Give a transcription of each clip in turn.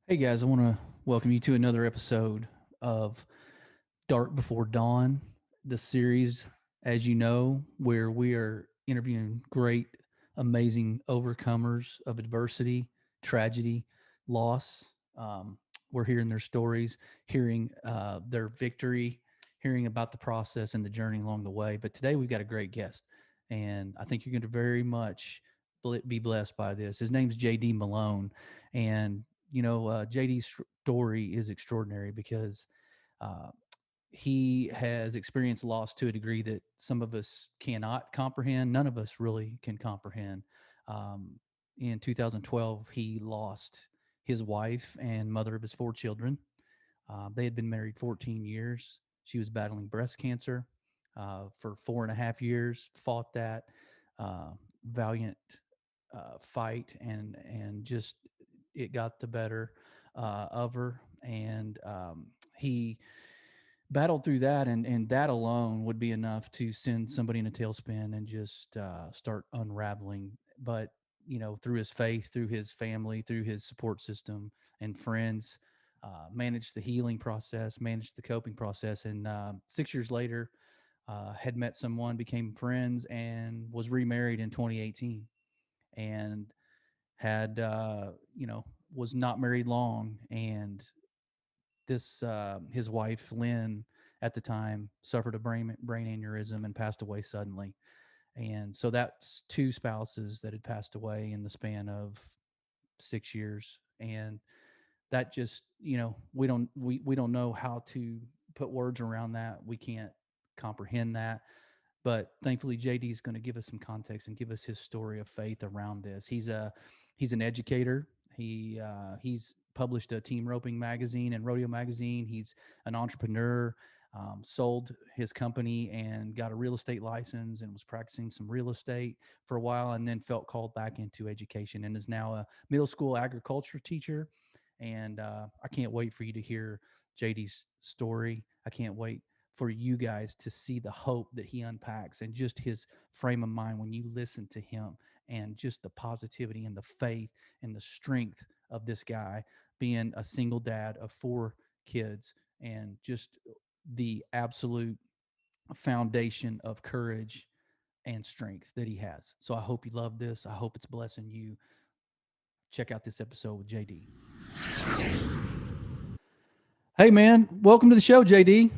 Hey guys, I want to welcome you to another episode of Dark Before Dawn, the series, as you know, where we are interviewing great, amazing overcomers of adversity, tragedy, loss. Um, we're hearing their stories, hearing their victory, hearing about the process and the journey along the way. But today we've got a great guest, and I think you're going to very much be blessed by this. His name's JD Malone, and JD's story is extraordinary because uh, he has experienced loss to a degree that some of us cannot comprehend. None of us really can comprehend. Um, in 2012, he lost his wife and mother of his four children. They had been married 14 years. She was battling breast cancer for 4.5 years, fought that uh, valiant fight, and just it got the better of her. And he battled through that, and that alone would be enough to send somebody in a tailspin and just start unraveling. But through his faith, through his family, through his support system and friends, managed the healing process, managed the coping process, and 6 years later, had met someone, became friends, and was remarried in 2018, and had was not married long, and this his wife Lynn at the time suffered a brain aneurysm and passed away suddenly. And so that's two spouses that had passed away in the span of 6 years. And that just, we don't know how to put words around that. We can't comprehend that. But thankfully JD is going to give us some context and give us his story of faith around this. He's an educator. He's published a team roping magazine and rodeo magazine. He's an entrepreneur. Sold his company and got a real estate license and was practicing some real estate for a while, and then felt called back into education and is now a middle school agriculture teacher. And I can't wait for you to hear JD's story. I can't wait for you guys to see the hope that he unpacks and just his frame of mind when you listen to him, and just the positivity and the faith and the strength of this guy being a single dad of four kids, and just the absolute foundation of courage and strength that he has. So I hope you love this. I hope it's blessing you. Check out this episode with JD. Hey man, welcome to the show, JD.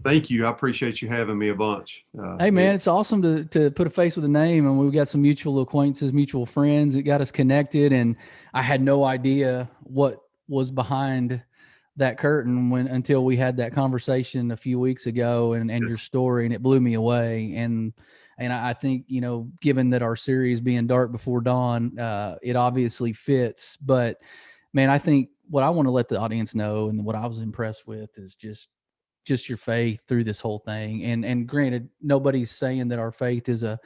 Thank you. I appreciate you having me a bunch. Hey man, it's awesome to put a face with a name, and we've got some mutual acquaintances, mutual friends. It got us connected, and I had no idea what was behind that curtain when until we had that conversation a few weeks ago, and your Yes. story, and it blew me away. And I think, given that our series being Dark Before Dawn, it obviously fits. But man, I think what I want to let the audience know, and what I was impressed with, is just your faith through this whole thing. And granted, nobody's saying that our faith is a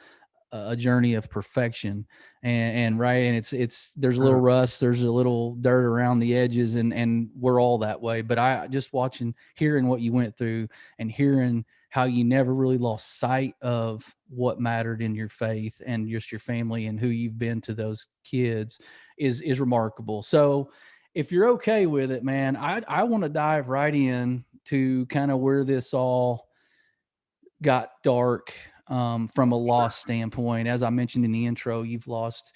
journey of perfection, and right, and it's there's a little Uh, rust, there's a little dirt around the edges, and we're all that way. But I just watching, hearing what you went through, and hearing how you never really lost sight of what mattered in your faith and just your family and who you've been to those kids is remarkable. So if you're okay with it, man, I want to dive right in to kind of where this all got dark, from a loss standpoint. As I mentioned in the intro, you've lost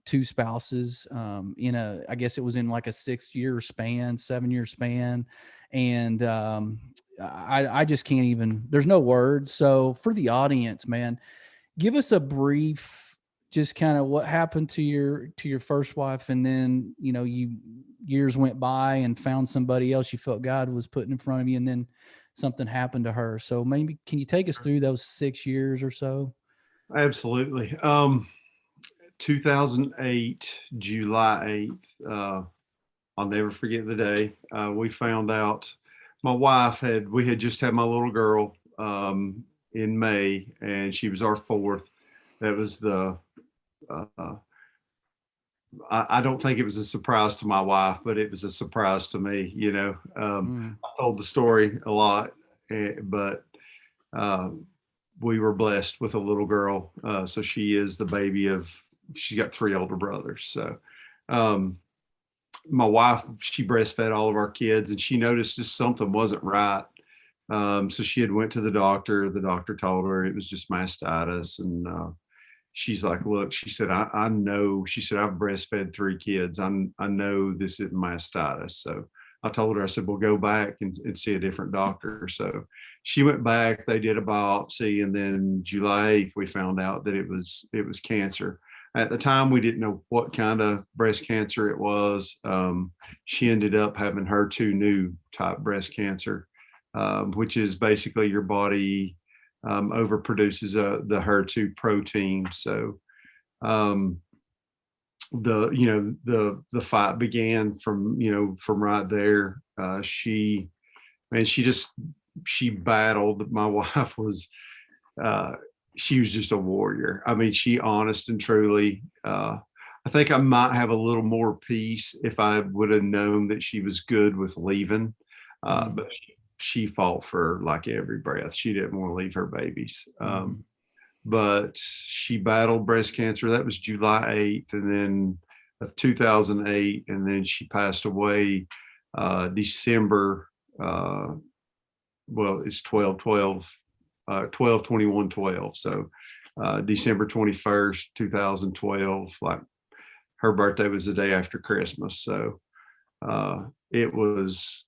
two spouses in I guess it was in like a 6 year span, 7 year span. And I just can't even, there's no words. So for the audience, man, give us a brief, just kind of what happened to your first wife, and then you years went by and found somebody else you felt God was putting in front of you, and then something happened to her. So maybe can you take us through those 6 years or so? Absolutely. 2008, July 8th. I'll never forget the day. We found out my wife we had just had my little girl in May, and she was our fourth. That was uh, I don't think it was a surprise to my wife, but it was a surprise to me. Mm. I told the story a lot, but um, we were blessed with a little girl. So she is the baby of, she's got three older brothers. So um, my wife, she breastfed all of our kids, and she noticed just something wasn't right. So she had went to the doctor. The doctor told her it was just mastitis, and she's like, look, she said, I know, she said, I've breastfed 3 kids. I know this isn't mastitis. So I told her, I said, well, go back and see a different doctor. So she went back, they did a biopsy, and then July 8th, we found out that it was cancer. At the time, we didn't know what kind of breast cancer it was. She ended up having HER2 type breast cancer, which is basically your body overproduces the HER2 protein. So the fight began from right there. She battled. My wife was she was just a warrior. I mean, she honest and truly. I think I might have a little more peace if I would have known that she was good with leaving. But she fought for like every breath. She didn't want to leave her babies. But she battled breast cancer. That was July 8th, and then of 2008, and then she passed away December. Well, it's 12/21/12. So December 21st, 2012. Like her birthday was the day after Christmas. So it was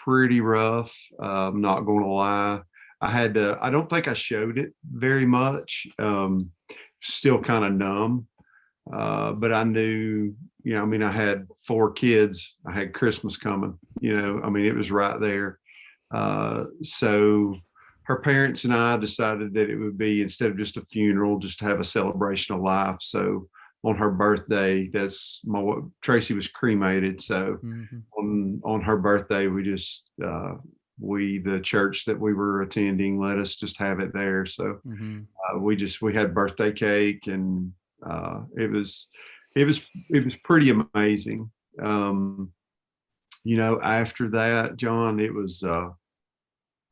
pretty rough. I'm not going to lie. I don't think I showed it very much. Still kind of numb. But I knew, I mean, I had 4 kids. I had Christmas coming, I mean, it was right there. So her parents and I decided that it would be, instead of just a funeral, just to have a celebration of life. So on her birthday, Tracy was cremated. So on her birthday, the church that we were attending let us just have it there. So we had birthday cake, and it was pretty amazing. After that, John,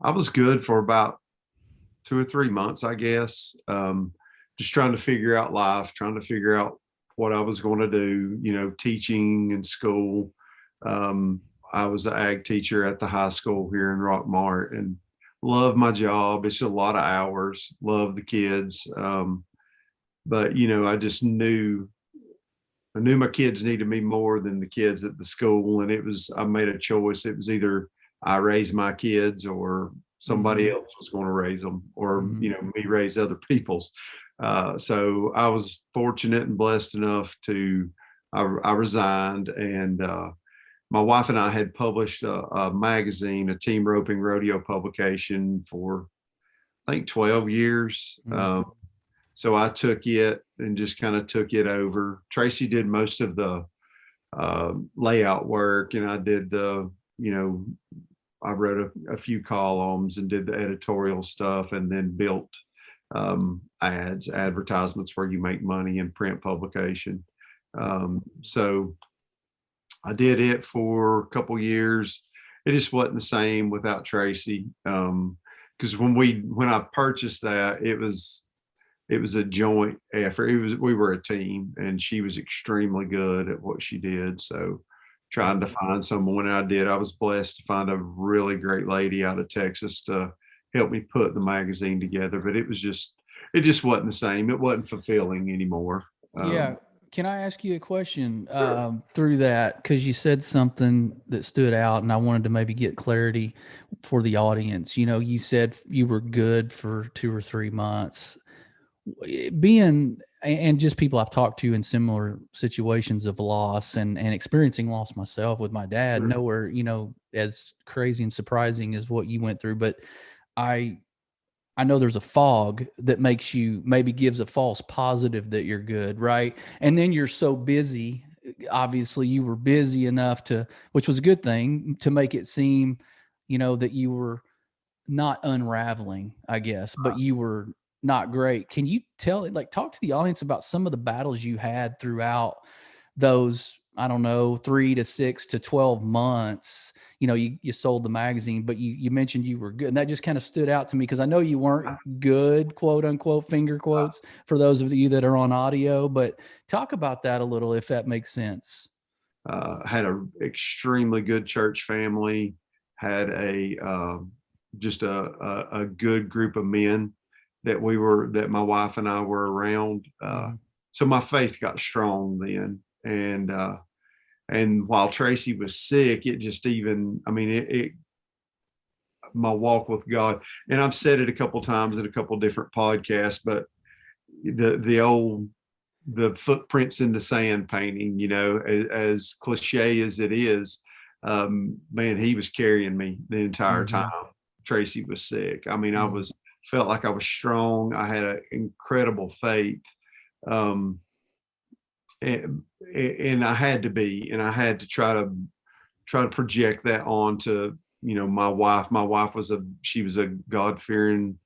I was good for about 2 or 3 months, I guess. Just trying to figure out life, trying to figure out what I was going to do, teaching in school. I was an ag teacher at the high school here in Rockmart, and love my job. It's a lot of hours, love the kids. But, I just I knew my kids needed me more than the kids at the school. And I made a choice. It was either I raise my kids or somebody else was going to raise them, or, me raise other people's. So I was fortunate and blessed enough I resigned, and my wife and I had published a magazine, a team roping rodeo publication for, I think, 12 years. So I took it and just kind of took it over. Tracy did most of the layout work, and I did I wrote a few columns and did the editorial stuff, and then built advertisements where you make money in print publication. So I did it for a couple years. It just wasn't the same without Tracy. Because when I purchased that, it was a joint effort. We were a team, and she was extremely good at what she did. So trying to find someone, I did. I was blessed to find a really great lady out of Texas to help me put the magazine together. But it just wasn't the same. It wasn't fulfilling anymore. Yeah. Can I ask you a question through that? Because you said something that stood out, and I wanted to maybe get clarity for the audience. You said you were good for 2 or 3 months. And just people I've talked to in similar situations of loss and experiencing loss myself with my dad, nowhere, as crazy and surprising as what you went through. But I know there's a fog that maybe gives a false positive that you're good, right? And then you're so busy. Obviously, you were busy enough which was a good thing, to make it seem, that you were not unraveling, I guess, but you were not great. Can you talk to the audience about some of the battles you had throughout those, I don't know, 3 to 6 to 12 months? You sold the magazine, but you mentioned you were good. And that just kind of stood out to me, because I know you weren't good, quote unquote, finger quotes, for those of you that are on audio, but talk about that a little, if that makes sense. had a extremely good church family, had just a good group of men that my wife and I were around. So my faith got strong then. And while Tracy was sick, it just even, I mean, my walk with God, and I've said it a couple times in a couple different podcasts, but the footprints in the sand painting, as cliche as it is, man, he was carrying me the entire time Tracy was sick. I mean, felt like I was strong. I had an incredible faith. And I had to be, and I had to try to project that onto, my wife. My wife she was a God-fearing,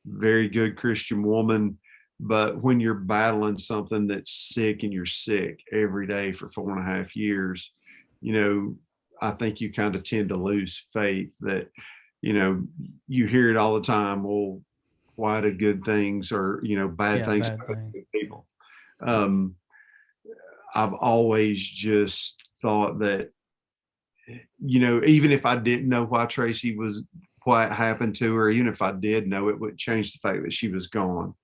very good Christian woman. But when you're battling something that's sick and you're sick every day for 4.5 years, I think you kind of tend to lose faith that, you hear it all the time. Well, why do good things or, bad things happen to people? I've always just thought that, even if I didn't know why it happened to her, even if I did know, it would change the fact that she was gone.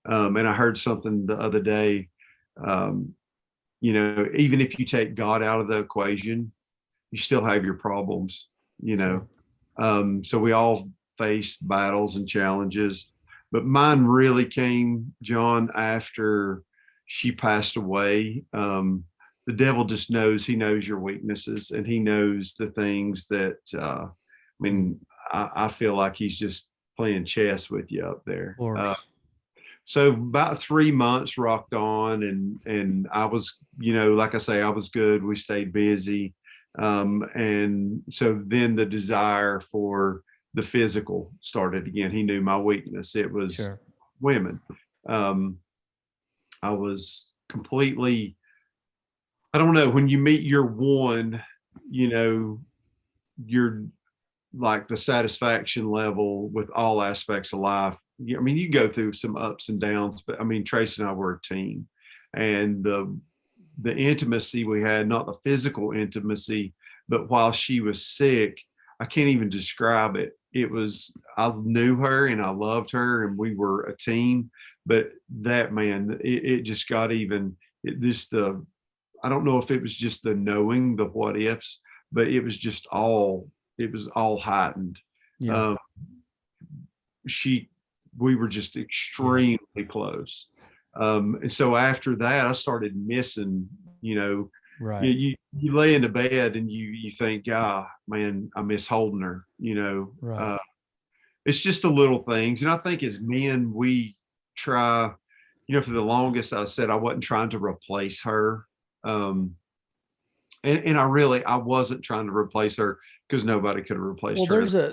And I heard something the other day, even if you take God out of the equation, you still have your problems, Sure. So we all face battles and challenges, but mine really came, John, after she passed away. The devil just knows, he knows your weaknesses, and he knows the things that, I feel like he's just playing chess with you up there. So about 3 months rocked on, and I was, like I say, I was good. We stayed busy. And so then the desire for the physical started again. He knew my weakness. It was women. I was completely, I don't know, when you meet your one, you're like the satisfaction level with all aspects of life. I mean, you go through some ups and downs, but I mean, Tracy and I were a team, and the intimacy we had, not the physical intimacy, but while she was sick, I can't even describe it. I knew her and I loved her and we were a team, but that, man, it just got even, I don't know if it was just the knowing the what ifs, but it was all heightened. Yeah. We were just extremely close. And so after that, I started missing, Right. you lay in the bed and you think, man, I miss holding her, Right. It's just the little things. And I think as men, we try, for the longest, I said I wasn't trying to replace her. And I wasn't trying to replace her, because nobody could have replaced her.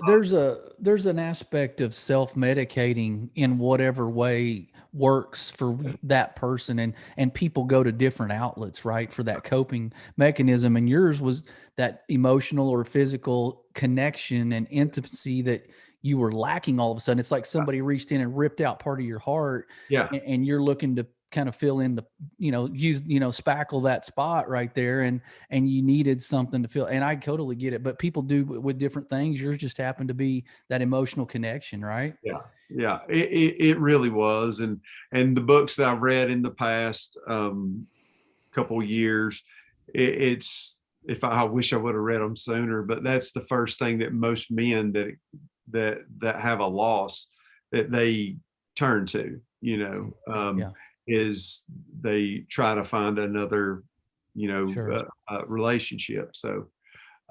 There's an aspect of self-medicating in whatever way works for that person, and people go to different outlets, right, for that coping mechanism. And yours was that emotional or physical connection and intimacy that you were lacking all of a sudden. It's like somebody reached in and ripped out part of your heart, and you're looking to kind of fill in the, spackle that spot right there. And you needed something to fill. And I totally get it, but people do with different things. Yours just happened to be that emotional connection, right? Yeah. Yeah. It really was. And the books that I've read in the past, couple years, I wish I would have read them sooner, but that's the first thing that most men that have a loss that they turn to, is they try to find another, relationship. So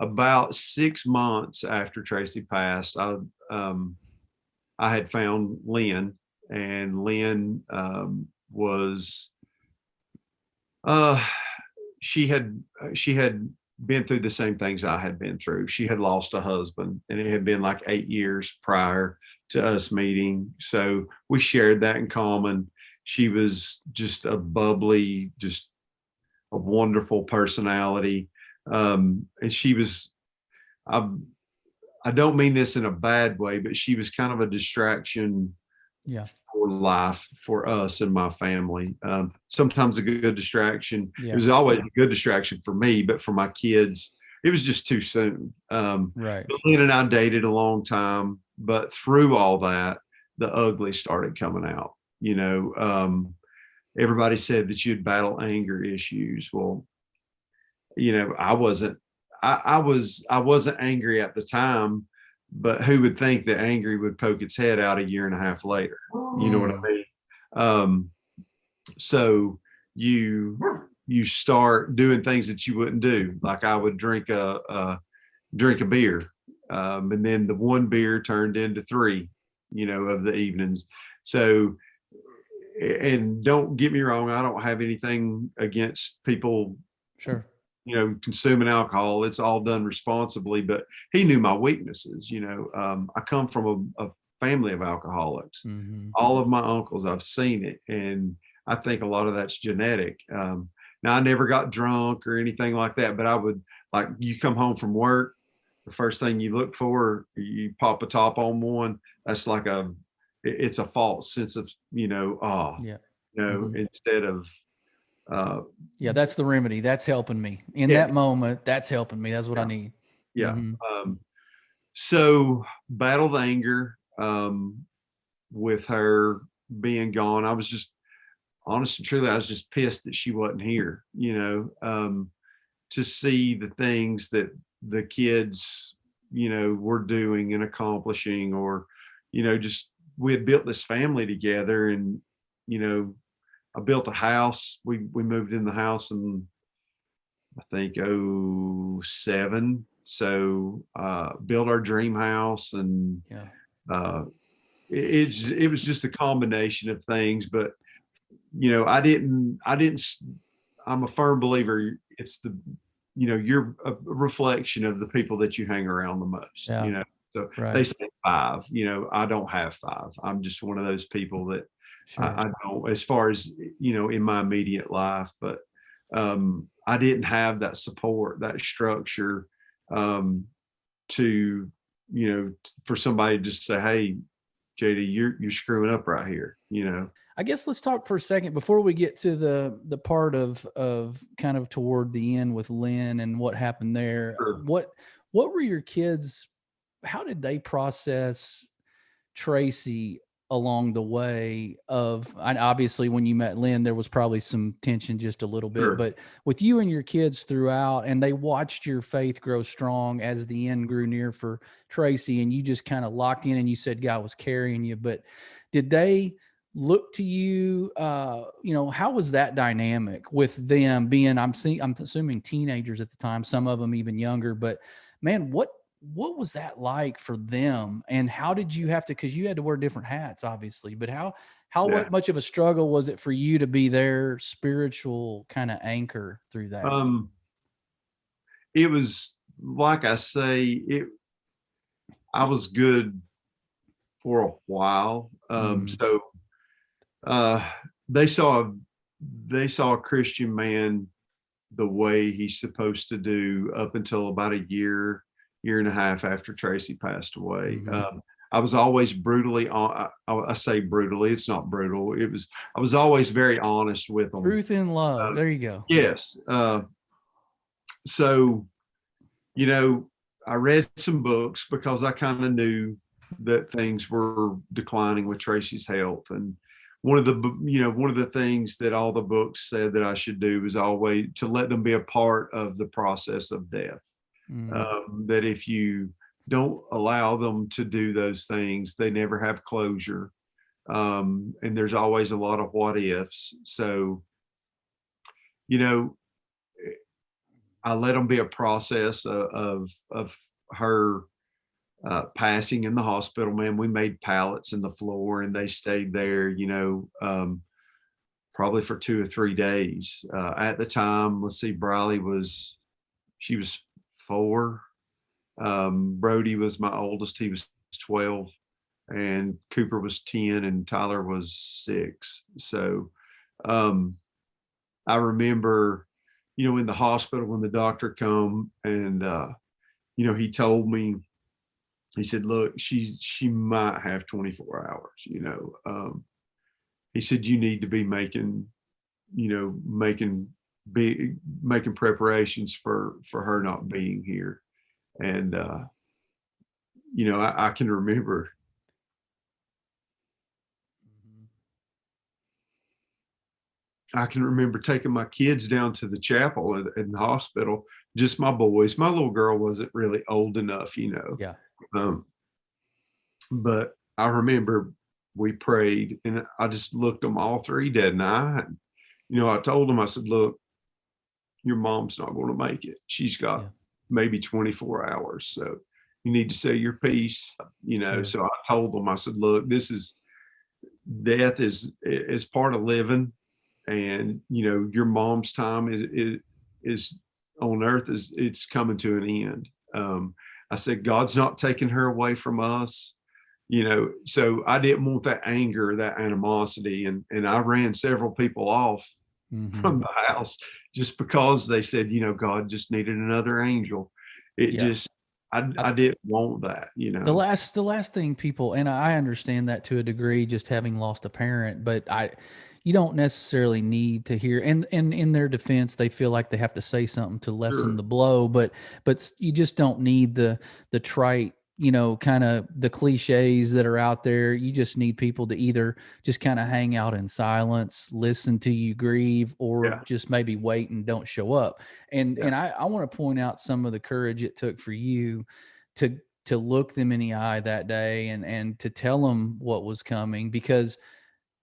about 6 months after Tracy passed, I had found Lynn, and Lynn was, she had been through the same things I had been through. She had lost a husband, and it had been like 8 years prior to us meeting. So we shared that in common. She was just a bubbly, just a wonderful personality. And she was, I don't mean this in a bad way, but she was kind of a distraction Yeah. for life for us and my family. Sometimes a good distraction. It Yeah. was always a good distraction for me, but for my kids, it was just too soon. Right. Lynn and I dated a long time, but through all that, the ugly started coming out. Everybody said that you'd battle anger issues. Well, I wasn't. I wasn't angry at the time, but who would think that angry would poke its head out a year and a half later? You know what I mean? Um, so you start doing things that you wouldn't do. Like I would drink a beer, and then the one beer turned into three, of the evenings. So, and don't get me wrong, I don't have anything against people, Sure. consuming alcohol. It's all done responsibly, but he knew my weaknesses. I come from a family of alcoholics. Mm-hmm. All of my uncles, I've seen it, and I think a lot of that's genetic. Now, I never got drunk or anything like that, but I would, like, you come home from work, the first thing you look for, you pop a top on one. That's like it's a false sense of, Yeah. Mm-hmm. instead of, uh, Yeah, that's the remedy. That's helping me in yeah, that moment. That's helping me. That's what I yeah, need. yeah. Mm-hmm. So battled anger, with her being gone. I was just, honest and truly, I was just pissed that she wasn't here, to see the things that the kids, were doing and accomplishing, or, just we had built this family together, and, I built a house. We moved in the house in, I think, '07. So built our dream house, and Yeah. uh, it was just a combination of things. But I didn't. I'm a firm believer. It's you're a reflection of the people that you hang around the most. Yeah. So they Right. say five. I don't have five. I'm just one of those people that Sure. I don't, as far as in my immediate life. But I didn't have that support, that structure, to for somebody to just say, "Hey, JD, you're screwing up right here." I guess let's talk for a second before we get to the part of kind of toward the end with Lynn and what happened there. Sure. What were your kids? How did they process Tracy along the way of, and obviously when you met Lynn, there was probably some tension just a little bit, Sure. but with you and your kids throughout, and they watched your faith grow strong as the end grew near for Tracy, and you just kind of locked in and you said God was carrying you. But did they look to you, how was that dynamic with them being, I'm assuming teenagers at the time, some of them even younger, but man, what was that like for them, and how did you have to, because you had to wear different hats obviously, but how Yeah. much of a struggle was it for you to be their spiritual kind of anchor through that? It was, like I say, I was good for a while. Mm, So uh, they saw they saw a Christian man the way he's supposed to do up until about a year and a half after Tracy passed away. mm-hmm. I was always brutally on. I say brutally. It's not brutal. I was always very honest with them. Truth in love, there you go. Yes. So you know, I read some books because I kind of knew that things were declining with Tracy's health. And one of the things that all the books said that I should do was always to let them be a part of the process of death. Mm, That if you don't allow them to do those things, they never have closure. And there's always a lot of what ifs. So, you know, I let them be a process of her passing in the hospital. Man, we made pallets in the floor, and they stayed there. Probably for 2 or 3 days. At the time, let's see, she was 4. Brody was my oldest. He was 12, and Cooper was 10, and Tyler was 6. So um, I remember, in the hospital when the doctor come and, he told me, he said, look, she might have 24 hours, he said, you need to be making, be making preparations for her not being here. And I can remember taking my kids down to the chapel in the hospital, just my boys. My little girl wasn't really old enough, Yeah. Um, but I remember we prayed, and I just looked them all three dead in the eye. And, I told them, I said, look, your mom's not going to make it. She's got maybe 24 hours. So you need to say your piece, Sure. So I told them, I said, look, death is part of living. And, your mom's time is on earth, it's coming to an end. I said, God's not taking her away from us. So I didn't want that anger, that animosity. And I ran several people off from the house just because they said, God just needed another angel. I didn't want that, The last thing people, and I understand that to a degree, just having lost a parent, but you don't necessarily need to hear, and in their defense, they feel like they have to say something to lessen Sure. the blow, but you just don't need the trite, kind of the cliches that are out there. You just need people to either just kind of hang out in silence, listen to you grieve, or Yeah. just maybe wait and don't show up. And I want to point out some of the courage it took for you to look them in the eye that day and to tell them what was coming, because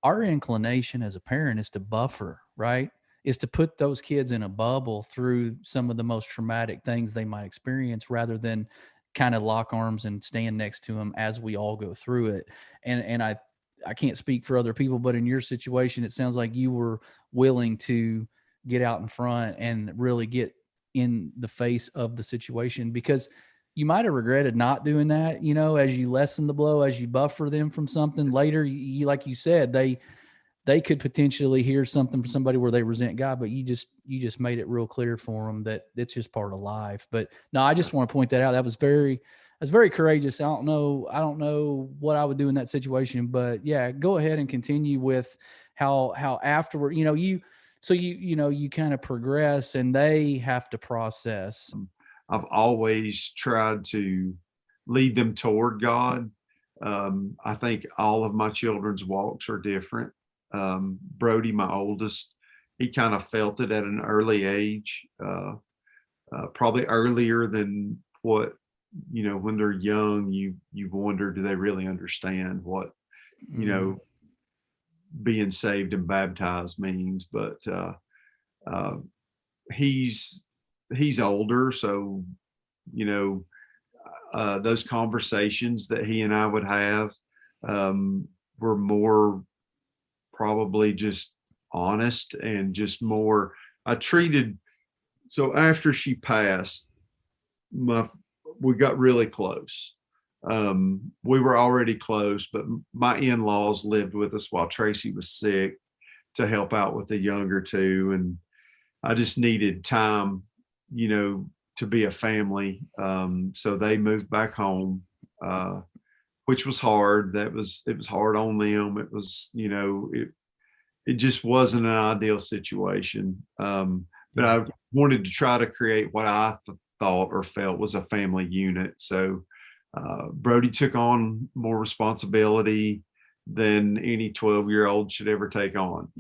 our inclination as a parent is to buffer, right? Is to put those kids in a bubble through some of the most traumatic things they might experience, rather than kind of lock arms and stand next to them as we all go through it. And I can't speak for other people, but in your situation, it sounds like you were willing to get out in front and really get in the face of the situation, because you might have regretted not doing that, as you lessen the blow, as you buffer them from something later. You like you said, they could potentially hear something from somebody where they resent God, but you just made it real clear for them that it's just part of life. But no, I just want to point that out. That's very courageous. I don't know what I would do in that situation, but yeah, go ahead and continue with how afterward, you kind of progress and they have to process. I've always tried to lead them toward God. I think all of my children's walks are different. Brody, my oldest, he kind of felt it at an early age, probably earlier than what, when they're young, you wonder, do they really understand what, being saved and baptized means? But uh, he's older, so you know those conversations that he and I would have were more probably just honest and just more. I treated so after she passed, my we got really close. We were already close, but my in-laws lived with us while Tracy was sick to help out with the younger two, and I just needed time, to be a family. So they moved back home, which was hard. It was hard on them. It was, it just wasn't an ideal situation. But I wanted to try to create what I thought or felt was a family unit. So Brody took on more responsibility than any 12-year-old should ever take on.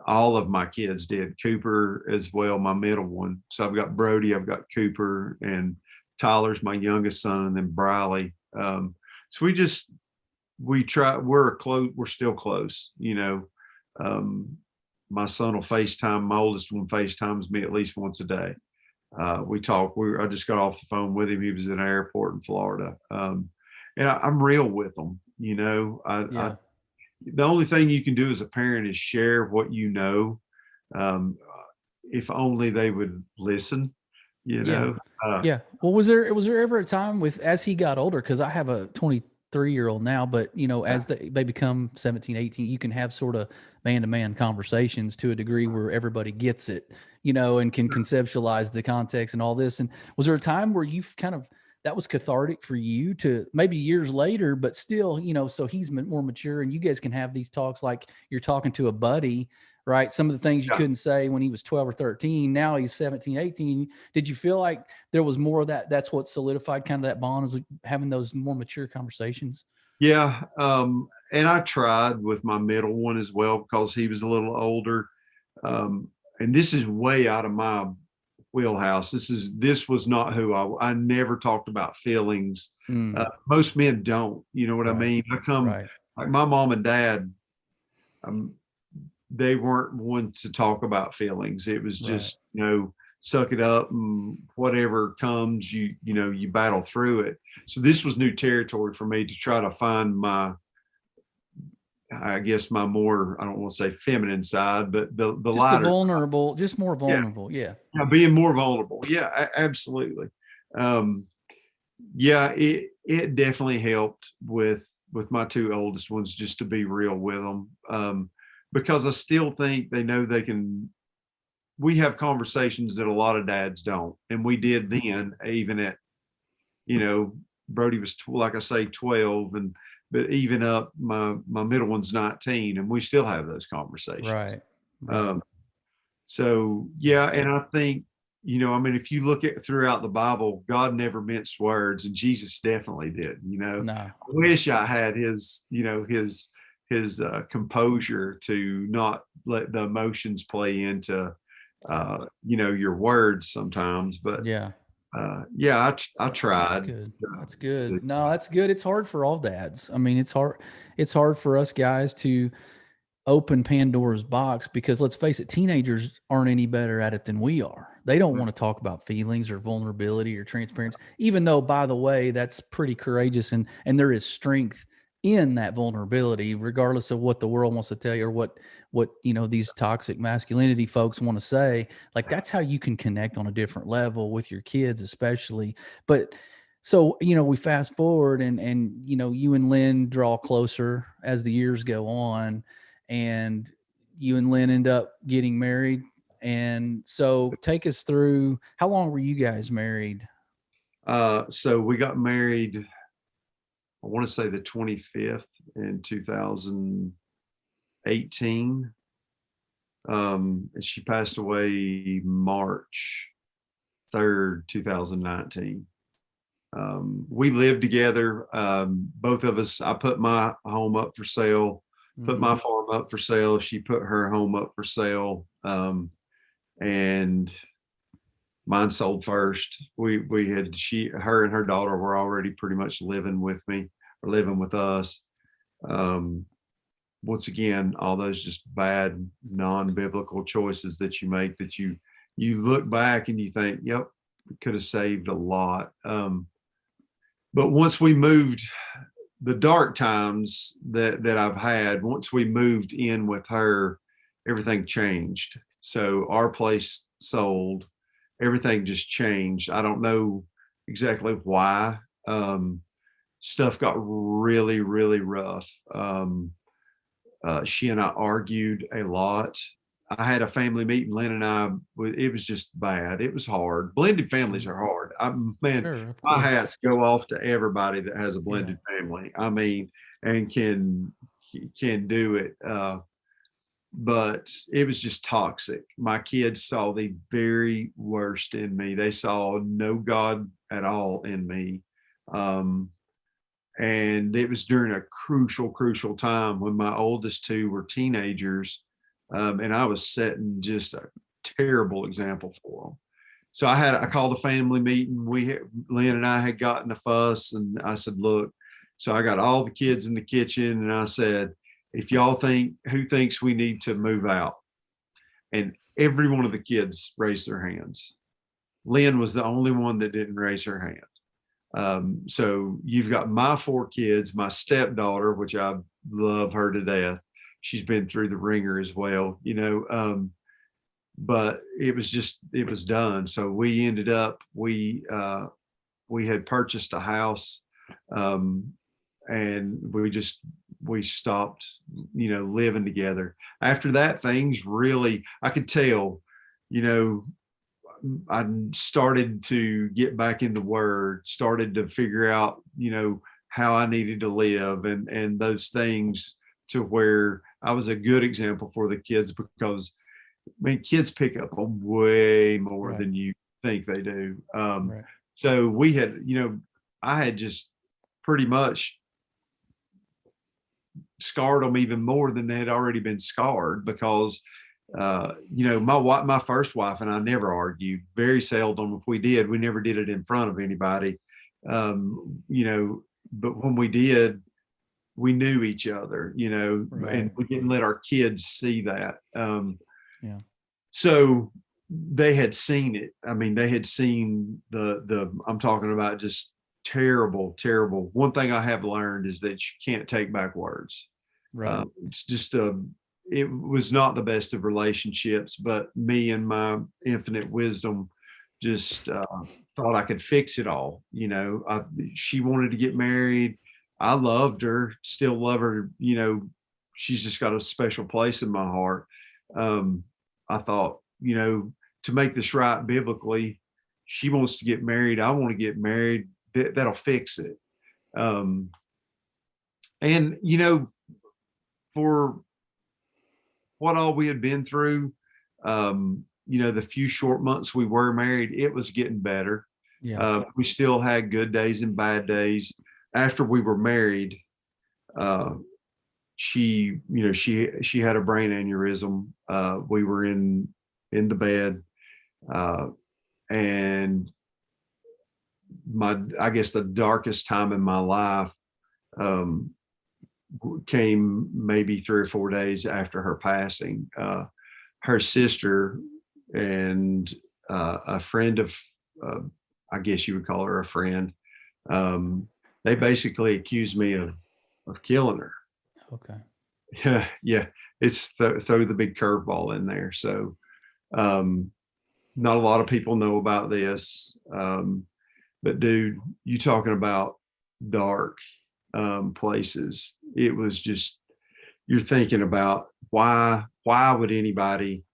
All of my kids did. Cooper as well, my middle one. So I've got Brody, I've got Cooper, and Tyler's my youngest son, and then Briley. So we're still close. My son will FaceTime, my oldest one FaceTimes me at least once a day. We talk. I just got off the phone with him. He was in an airport in Florida, and I'm real with him. The only thing you can do as a parent is share what you know. If only they would listen. Yeah. Well, was there ever a time as he got older? Because I have a 23-year-old now, but as they become 17, 18, you can have sort of man-to-man conversations to a degree where everybody gets it, and can conceptualize the context and all this. And was there a time where you've that was cathartic for you to maybe years later, but still, so he's more mature and you guys can have these talks like you're talking to a buddy, right? Some of the things you Yeah. couldn't say when he was 12 or 13, now he's 17, 18. Did you feel like there was more of that? That's what solidified kind of that bond, is having those more mature conversations? Yeah. And I tried with my middle one as well because he was a little older. Um, and this is way out of my wheelhouse. This was not who I never talked about feelings. Mm, Most men don't, you know what I right. mean? I come Right. like my mom and dad, um, they weren't one to talk about feelings. It was Right. just, suck it up and whatever comes, you battle through it. So this was new territory for me to try to find I guess my more, I don't want to say feminine side, but the Just a lighter. vulnerable, just more Yeah. vulnerable. Yeah. Yeah, being more vulnerable. Yeah, absolutely. Um, yeah, it definitely helped with my two oldest ones just to be real with them, because I still think they know they can. We have conversations that a lot of dads don't, and we did then, even at you know Brody was like I say 12, and but even up my middle one's 19, and we still have those conversations. Right. Right. Um, So yeah, and I think, I mean, if you look at throughout the Bible, God never minced words, and Jesus definitely did. No. I wish I had his composure to not let the emotions play into your words sometimes. But Yeah. yeah, I That's tried. good. That's good. No, that's good. It's hard for all dads. I mean, it's hard. It's hard for us guys to open Pandora's box because let's face it, teenagers aren't any better at it than we are. They don't want to talk about feelings or vulnerability or transparency, even though, by the way, that's pretty courageous and there is strength in that vulnerability, regardless of what the world wants to tell you or what these toxic masculinity folks want to say. Like that's how you can connect on a different level with your kids, especially. But so we fast forward and you and Lynn draw closer as the years go on, and you and Lynn end up getting married. And so take us through, how long were you guys married? So we got married. I want to say the 25th in 2018. And she passed away March 3rd, 2019. We lived together. Both of us, I put my home up for sale, put my farm up for sale. She put her home up for sale. And mine sold first. Her and her daughter were already pretty much living with me or living with us. Um, Once again, all those just bad non-biblical choices that you make that you look back and you think, yep, we could have saved a lot. But once we moved, the dark times that I've had, once we moved in with her, everything changed. So our place sold, everything just changed. I don't know exactly why. Stuff got really, really rough. She and I argued a lot. I had a family meeting. Lynn and I, it was just bad. It was hard. Blended families are hard. Man, Sure, of my course. hats go off to everybody that has a Yeah. blended family. I mean, and can do it. But it was just toxic. My kids saw the very worst in me. They saw no God at all in me. Um, and it was during a crucial time when my oldest two were teenagers, and I was setting just a terrible example for them. So I called a family meeting. Lynn and I had gotten a fuss, and I said, look, so I got all the kids in the kitchen, and I said, if y'all who thinks we need to move out? And every one of the kids raised their hands. Lynn was the only one that didn't raise her hand. So you've got my four kids, my stepdaughter, which I love her to death. She's been through the ringer as well, but it was done. So we ended up, we had purchased a house, and we stopped, living together. After that, things really, I could tell, you know, I started to get back in the Word, started to figure out, how I needed to live and those things, to where I was a good example for the kids, because kids pick up on way more Right. than you think they do. Right. So we had, I had just pretty much scarred them even more than they had already been scarred, because my first wife and I never argued. Very seldom. If we did, we never did it in front of anybody. But when we did, we knew each other, Right. and we didn't let our kids see that. Yeah. So they had seen it. I mean, they had seen I'm talking about just terrible, terrible. One thing I have learned is that you can't take back words. Right. It's just it was not the best of relationships, but me and my infinite wisdom just thought I could fix it all. She wanted to get married. I loved her, still love her. She's just got a special place in my heart. I thought, to make this right biblically, she wants to get married. I want to get married. That'll fix it. And, for what all we had been through, the few short months we were married, it was getting better. Yeah. We still had good days and bad days. After we were married, she had a brain aneurysm. We were in the bed, and I guess the darkest time in my life came maybe 3 or 4 days after her passing. Her sister and a friend of, I guess you would call her a friend, they basically accused me of killing her. Okay. Yeah, it's throw the big curveball in there. So not a lot of people know about this, but dude, you talking about dark places. It was just, you're thinking about why would anybody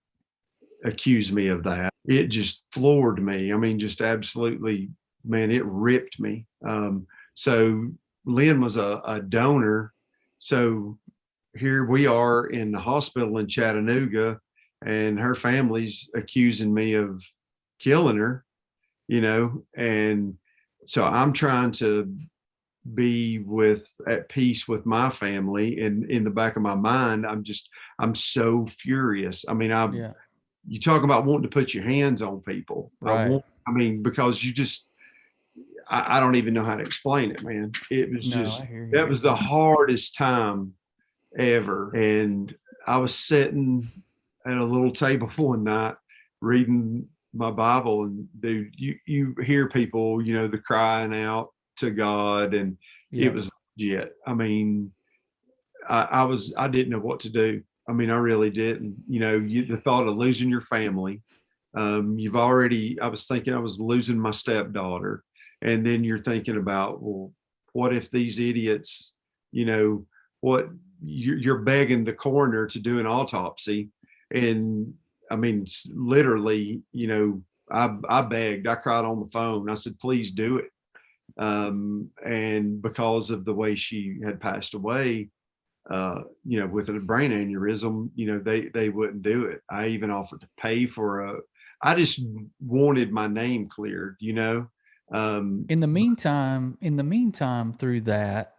accuse me of that? It just floored me. I mean, just absolutely, man, it ripped me. So Lynn was a donor. So here we are in the hospital in Chattanooga, and her family's accusing me of killing her, and so I'm trying to be at peace with my family, and in the back of my mind, I'm so furious. I mean, Yeah. you talk about wanting to put your hands on people. Right. Because I don't even know how to explain it, man. It was No, just, I hear you. that was the hardest time ever. And I was sitting at a little table one night reading my Bible, and dude, you hear people, the crying out to God, and Yeah. it was legit. I mean, I didn't know what to do. I mean, I really didn't. The thought of losing your family. I was thinking I was losing my stepdaughter, and then you're thinking about, well, what if these idiots, what you're begging the coroner to do an autopsy, and I mean, literally, I begged, I cried on the phone. I said, please do it. And because of the way she had passed away, with a brain aneurysm, they wouldn't do it. I even offered to pay I just wanted my name cleared, In the meantime, through that,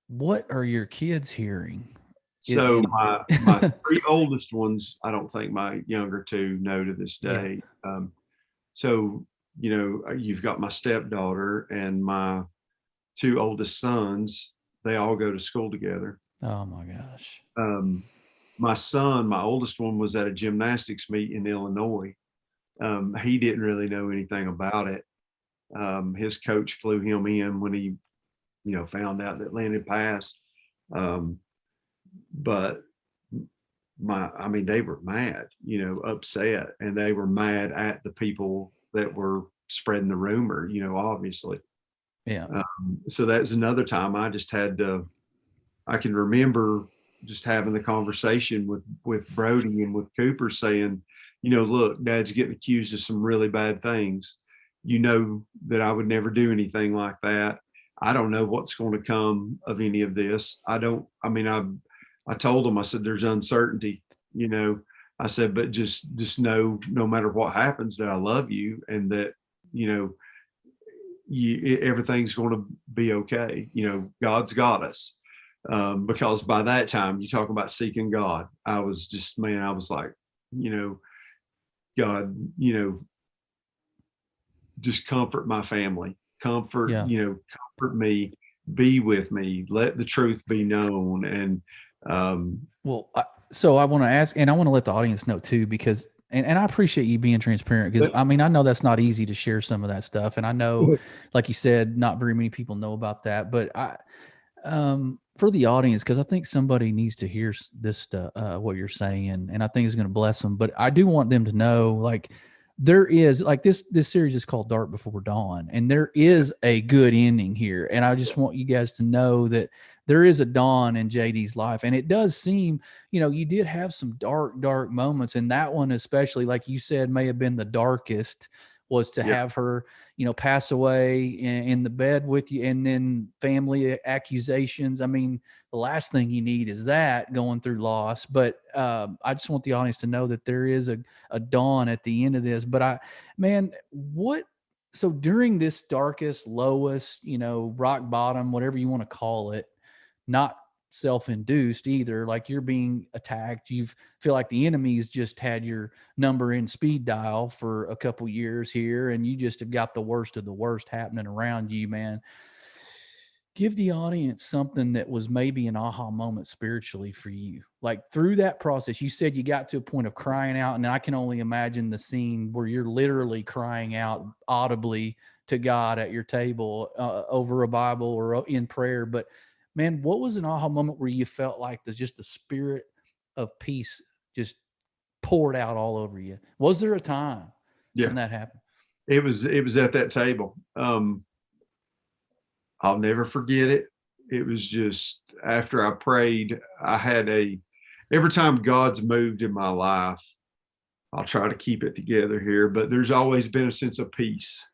what are your kids hearing? So my 3 oldest ones, I don't think my younger 2 know to this Yeah. day. So, you've got my stepdaughter and my 2 oldest sons. They all go to school together. Oh my gosh. My son, my oldest one, was at a gymnastics meet in Illinois. He didn't really know anything about it. His coach flew him in when he, found out that Lynn had passed. But they were mad, upset, and they were mad at the people that were spreading the rumor, obviously. Yeah. So that's another time I just I can remember just having the conversation with Brody and with Cooper, saying, look, Dad's getting accused of some really bad things. You know that I would never do anything like that. I don't know what's going to come of any of this. I told him, I said, there's uncertainty, you know, I said, but just know, no matter what happens, that I love you, and that, you know, everything's going to be okay. God's got us. Because by that time, you talk about seeking God. I was just, man, I was like, God, just comfort my family, Yeah. comfort me, be with me, let the truth be known. And Well, so I want to ask, and I want to let the audience know too, because, and I appreciate you being transparent, because I mean, I know that's not easy to share some of that stuff. And I know, like you said, not very many people know about that, but for the audience, because I think somebody needs to hear this stuff, what you're saying, and I think it's going to bless them. But I do want them to know, like, there is, like, this series is called Dark Before Dawn, and there is a good ending here. And I just want you guys to know that there is a dawn in JD's life. And it does seem, you did have some dark moments, and that one especially, like you said, may have been the darkest, was to have her, pass away in the bed with you, and then family accusations. I mean, the last thing you need is that, going through loss. But I just want the audience to know that there is a dawn at the end of this. But so during this darkest, lowest, rock bottom, whatever you want to call it, not self-induced either, like you're being attacked, you feel like the enemy's just had your number in speed dial for a couple years here, and you just have got the worst of the worst happening around you, man. Give the audience something that was maybe an aha moment spiritually for you, like through that process. You said you got to a point of crying out, and I can only imagine the scene where you're literally crying out audibly to God at your table, over a Bible or in prayer. But man, what was an aha moment where you felt like the spirit of peace just poured out all over you? Was there a time yeah, when that happened? it was at that table. I'll never forget it. It was just after I prayed, every time God's moved in my life, I'll try to keep it together here, but there's always been a sense of peace.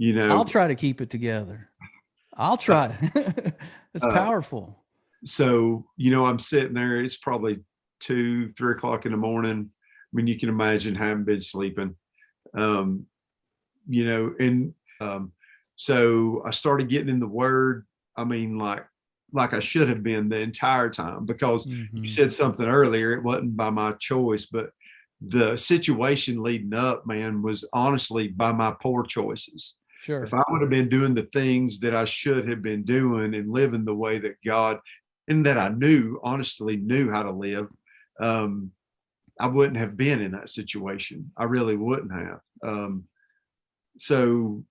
I'll try to keep it together. I'll try. It's powerful. So, I'm sitting there, it's probably 2, 3 o'clock in the morning. I mean, you can imagine, haven't been sleeping. Um, and so I started getting in the word. I mean, like I should have been the entire time, because you said something earlier, it wasn't by my choice, but the situation leading up, man, was honestly by my poor choices. Sure. If I would have been doing the things that I should have been doing and living the way that God, and that I honestly knew how to live, I wouldn't have been in that situation. I really wouldn't have. So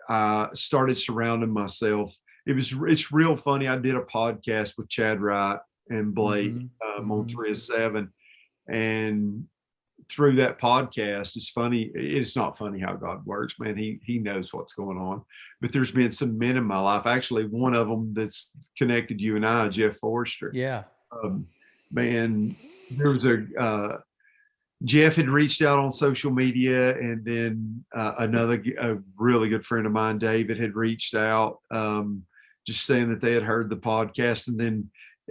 I started surrounding myself. It's real funny. I did a podcast with Chad Wright and Blake on 3 and 7. And through that podcast, it's funny. It's not funny how God works, man. He knows what's going on. But there's been some men in my life. Actually, one of them that's connected you and I, Jeff Forrester. Yeah. Man, there was Jeff had reached out on social media, and then a really good friend of mine, David, had reached out, just saying that they had heard the podcast. And then,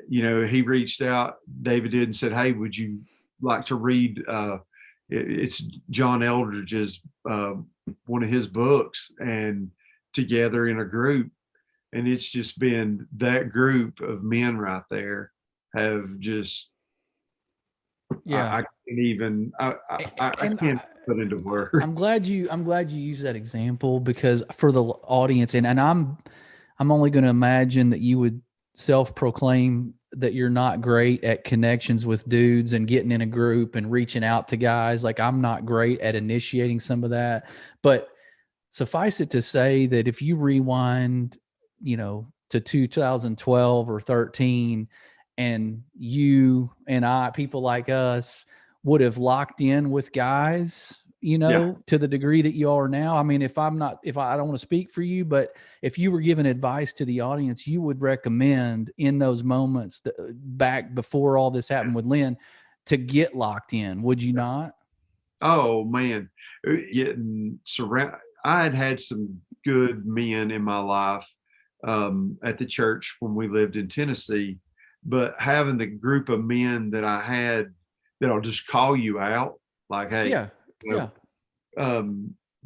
he reached out, David did, and said, "Hey, would you like to read, it's John Eldridge's, one of his books, and together in a group." And it's just been that group of men right there have just, I can't even, I can't put into words. I'm glad you used that example, because for the audience, and I'm only going to imagine that you would self-proclaim that you're not great at connections with dudes and getting in a group and reaching out to guys. Like, I'm not great at initiating some of that, but suffice it to say that if you rewind, to 2012 or 13, and you and I, people like us, would have locked in with guys, to the degree that you are now. I mean, I don't want to speak for you, but if you were giving advice to the audience, you would recommend in those moments back before all this happened with Lynn to get locked in, would you not? Oh man, getting surround. I had some good men in my life at the church when we lived in Tennessee, but having the group of men that I had that'll just call you out, like, hey, Yeah. you Yeah. know,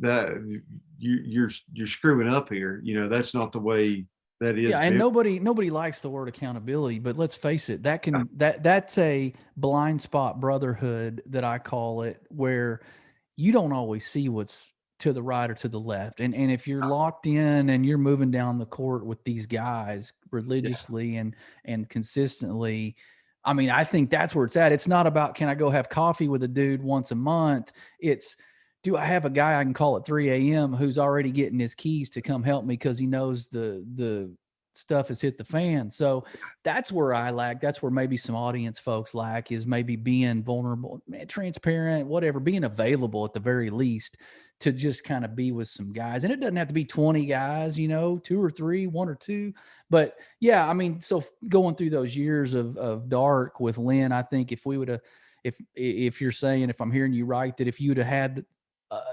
that you're screwing up here. You know, that's not the way that is. Yeah, and nobody likes the word accountability, but let's face it, that's a blind spot brotherhood that I call it, where you don't always see what's to the right or to the left. And if you're locked in and you're moving down the court with these guys Yeah. religiously and consistently, I mean, I think that's where it's at. It's not about, can I go have coffee with a dude once a month? It's, do I have a guy I can call at 3 a.m. who's already getting his keys to come help me because he knows the stuff has hit the fan. So that's where I lack. That's where maybe some audience folks lack, is maybe being vulnerable, transparent, whatever, being available at the very least to just kind of be with some guys. And it doesn't have to be 20 guys, two or three, one or two. But yeah, I mean, so going through those years of dark with Lynn, I think if we would have, if you're saying, if I'm hearing you right, that if you'd have had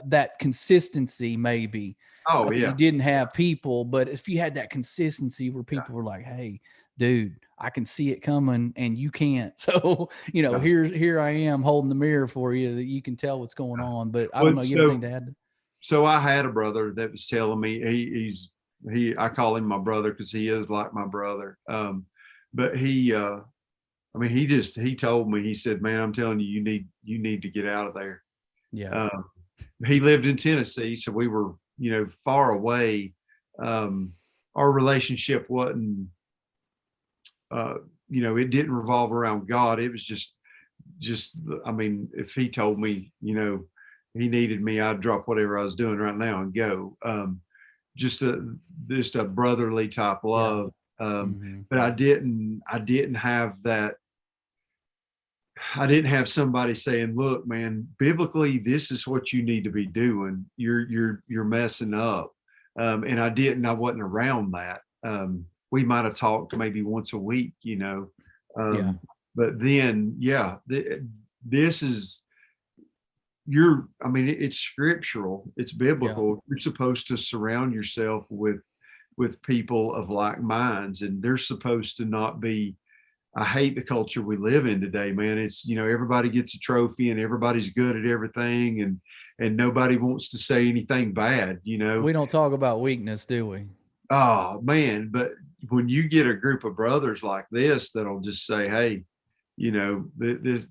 that consistency, maybe, Oh not that you yeah. didn't have people, but if you had that consistency where Yeah. people were like, hey, dude, I can see it coming and you can't. So, Yeah. here I am holding the mirror for you that you can tell what's going Yeah. on. But I don't Well, know, you have anything to add? so I had a brother that was telling me he I call him my brother because he is like my brother. But I mean he told me, he said, man, I'm telling you, you need to get out of there. Yeah. Um, he lived in Tennessee, so we were, far away. Our relationship wasn't, uh, it didn't revolve around God. It was just, I mean, if he told me, he needed me, I'd drop whatever I was doing right now and go. Just a brotherly type Yeah. love. Hmm. But I didn't have that. I didn't have somebody saying, "Look, man, biblically, this is what you need to be doing. You're messing up." And I didn't. I wasn't around that. We might have talked maybe once a week, Yeah. um, but then, yeah, this is you're. I mean, it's scriptural. It's Yeah. biblical. You're supposed to surround yourself with people of like minds, and they're supposed to not be. I hate the culture we live in today, man. It's, everybody gets a trophy and everybody's good at everything, and nobody wants to say anything bad, We don't talk about weakness, do we? Oh man, but when you get a group of brothers like this that'll just say, "Hey, this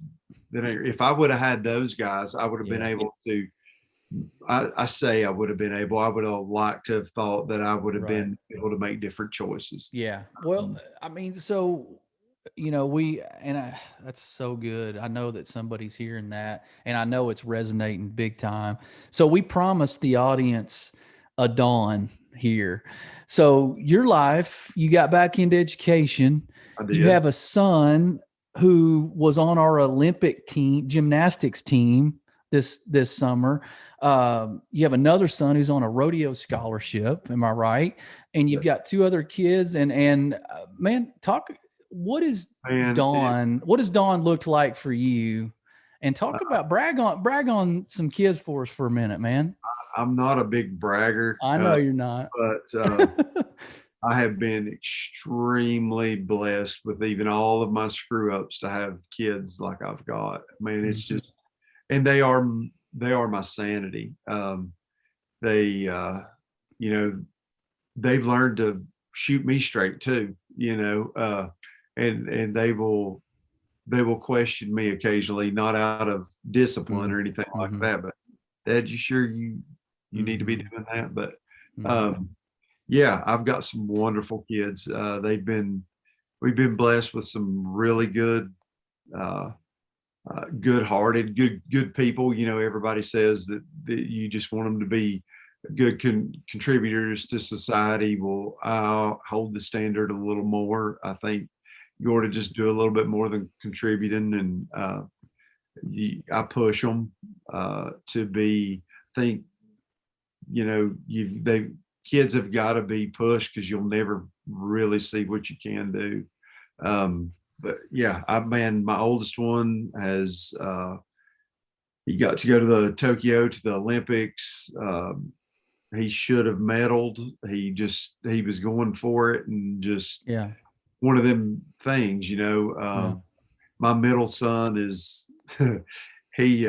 that if I would have had those guys, I would have been Yeah. able to." I say I would have been able. I would have liked to have thought that I would have Right. been able to make different choices. Yeah. Well, I mean, so that's so good. I know that somebody's hearing that, and I know it's resonating big time. So we promised the audience a dawn here. So your life, you got back into education. I You did. have a son who was on our Olympic team, gymnastics team this summer. You have another son who's on a rodeo scholarship. Am I right? And you've got two other kids. And man, talk. What is Man, Dawn? What does Dawn look like for you? And talk about, brag on some kids for us for a minute, man. I'm not a big bragger, I know you're not. but I have been extremely blessed with even all of my screw ups to have kids like I've got. I mean, it's Mhm. just, and they are my sanity. They, you know, they've learned to shoot me straight too. And they will question me occasionally, not out of discipline Mhm. or anything like Mhm. that, but Dad, you sure you need to be Mhm. doing that? But Mhm. um, yeah, I've got some wonderful kids. We've been blessed with some really uh, good-hearted, good people. Everybody says that you just want them to be good contributors to society. Well, I'll hold the standard a little more. I think you ought to just do a little bit more than contributing, and I push them to be think they kids have got to be pushed because you'll never really see what you can do. But yeah, my oldest one has he got to go to the Tokyo to the Olympics. He should have medaled. He was going for it, and just Yeah. one of them things, you know. Yeah. My middle son is he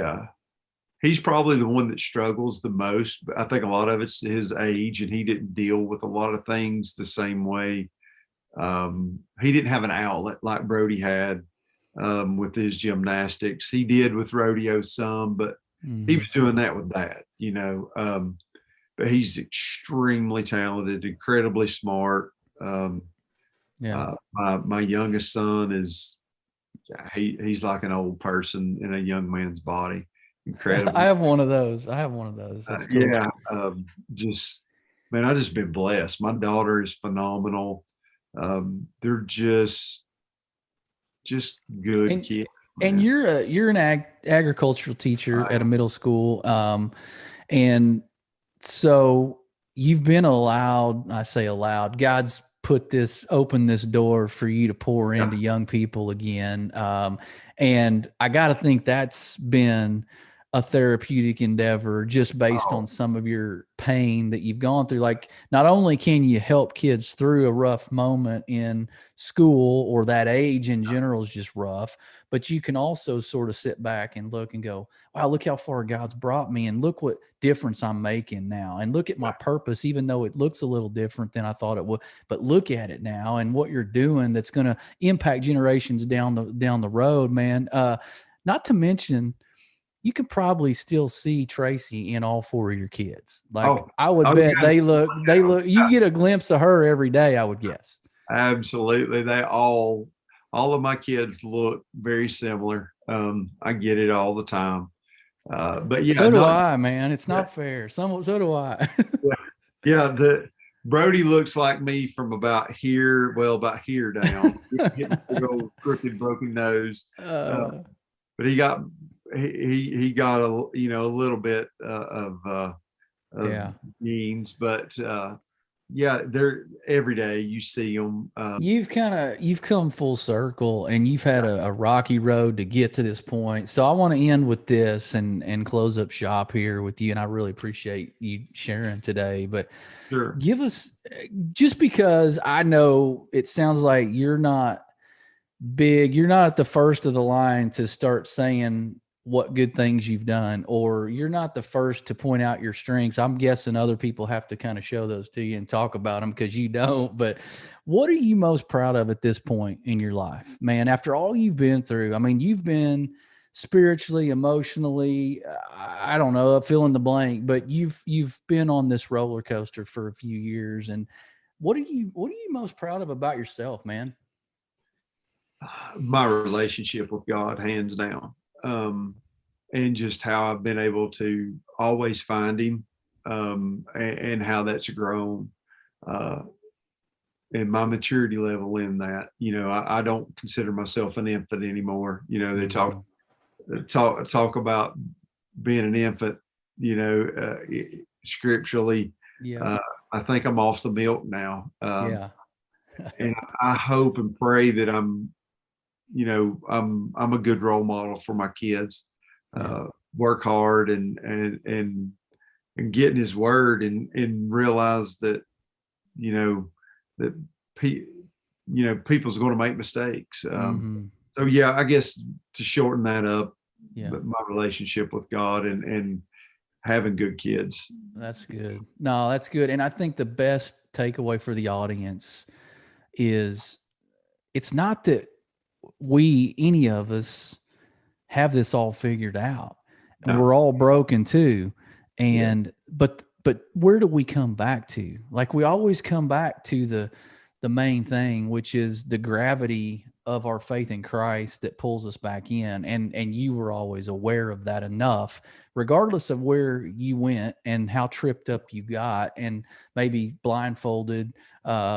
he's probably the one that struggles the most, but I think a lot of it's his age, and he didn't deal with a lot of things the same way. He didn't have an outlet like Brody had with his gymnastics. He did with rodeo some, but he was Mhm. doing that with that, you know. But he's extremely talented, incredibly smart. Yeah. My youngest son is he's like an old person in a young man's body. I Incredible. have one of those. I have one of those. That's cool. Yeah, just man, I just been blessed. My daughter is phenomenal. They're just good And kids, and man. you're an agricultural teacher at a middle school, and so you've been allowed. I say allowed. God's opened this door for you to pour Yeah. into young people again, and I got to think that's been a therapeutic endeavor just based Oh, on some of your pain that you've gone through. Like, not only can you help kids through a rough moment in school, or that age in general is just rough, but you can also sort of sit back and look and go, wow, look how far God's brought me, and look what difference I'm making now, and look at my purpose, even though it looks a little different than I thought it would. But look at it now, and what you're doing that's going to impact generations down the road, man. Not to mention, you can probably still see Tracy in all four of your kids. Like, oh, I would oh, you bet got they look, you get a glimpse of her every day, I would guess. absolutely. All of my kids look very similar. I get it all the time. But yeah, So do not I, man. It's yeah, not fair. So do I. yeah, yeah. The Brody looks like me from about here, well, about here down. Getting a big old crooked, broken nose. Uh, uh, but he got a little bit of yeah. genes, but yeah, they're every day you see them. You've come full circle, and you've had a rocky road to get to this point. So I want to end with this and close up shop here with you. And I really appreciate you sharing today. But Sure. give us, just because I know it sounds like you're not big, you're not at the first of the line to start saying what good things you've done, or you're not the first to point out your strengths. I'm guessing other people have to kind of show those to you and talk about them, because you don't. But what are you most proud of at this point in your life, man? After all you've been through, I mean, you've been spiritually, emotionally, I don't know, fill in the blank, but you've been on this roller coaster for a few years. And what are you most proud of about yourself, man? My relationship with God, hands down, um, and just how I've been able to always find Him, and how that's grown, uh, and my maturity level in that. You know, I don't consider myself an infant anymore. You know, they Mhm. talk about being an infant. You know, scripturally, Yeah. uh, I think I'm off the milk now, Yeah. and I hope and pray that I'm a good role model for my kids. Yeah. Work hard and get in His Word and realize that you know that pe- people's going to make mistakes. Mhm. So yeah, I guess to shorten that up, Yeah. but my relationship with God and having good kids. That's good. No, that's good. And I think the best takeaway for the audience is, it's not that any of us have this all figured out, and No, we're all broken too. yeah, And but where do we come back to? Like, we always come back to the main thing, which is the gravity of our faith in Christ that pulls us back in. And you were always aware of that enough, regardless of where you went and how tripped up you got, and maybe blindfolded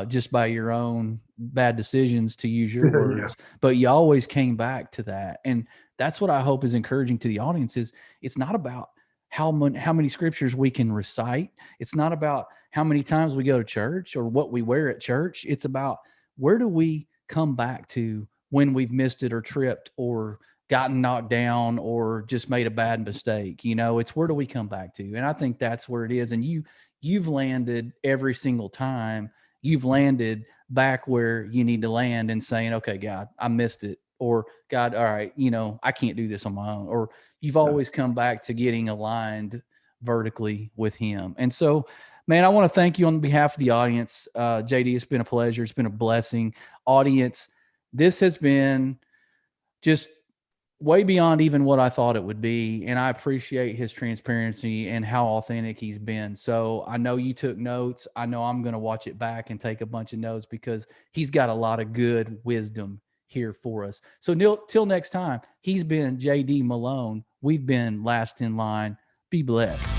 just by your own bad decisions, to use your yeah, words. But you always came back to that. And that's what I hope is encouraging to the audience. Is it's not about how many scriptures we can recite. It's not about how many times we go to church or what we wear at church. It's about, where do we come back to when we've missed it or tripped, or gotten knocked down or just made a bad mistake. It's where do we come back to? And I think that's where it is. And you've landed every single time. You've landed back where you need to land and saying, okay, God, I missed it. Or God, all right, I can't do this on my own. Or you've always come back to getting aligned vertically with him. And so, man, I want to thank you on behalf of the audience. JD, it's been a pleasure. It's been a blessing. Audience, this has been just way beyond even what I thought it would be. And I appreciate his transparency and how authentic he's been. So I know you took notes. I know I'm going to watch it back and take a bunch of notes because he's got a lot of good wisdom here for us. So till next time, he's been JD Malone. We've been Last in Line. Be blessed.